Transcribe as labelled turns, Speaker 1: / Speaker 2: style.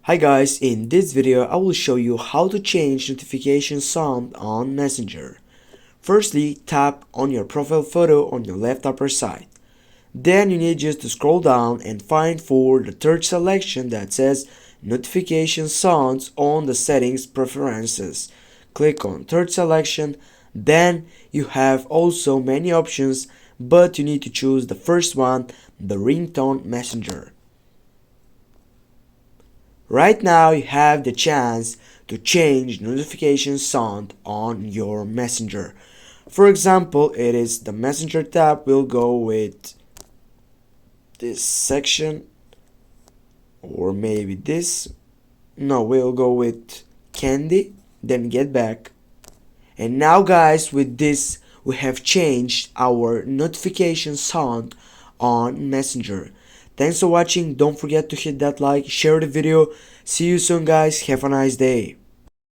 Speaker 1: Hi guys, in this video I will show you how to change notification sound on Messenger. Firstly, tap on your profile photo on your left upper side. Then you need just to scroll down and find for the third selection that says notification sounds on the settings preferences. Click on third selection, then you have also many options, but you need to choose the first one, the ringtone messenger. Right now you have the chance to change notification sound on your messenger. For example, it is the messenger tab. We'll go with this section, or maybe this. No, we'll go with candy, then get back. And now guys, with this we have changed our notification sound on Messenger. Thanks for watching. Don't forget to hit that like, share the video. See you soon guys. Have a nice day.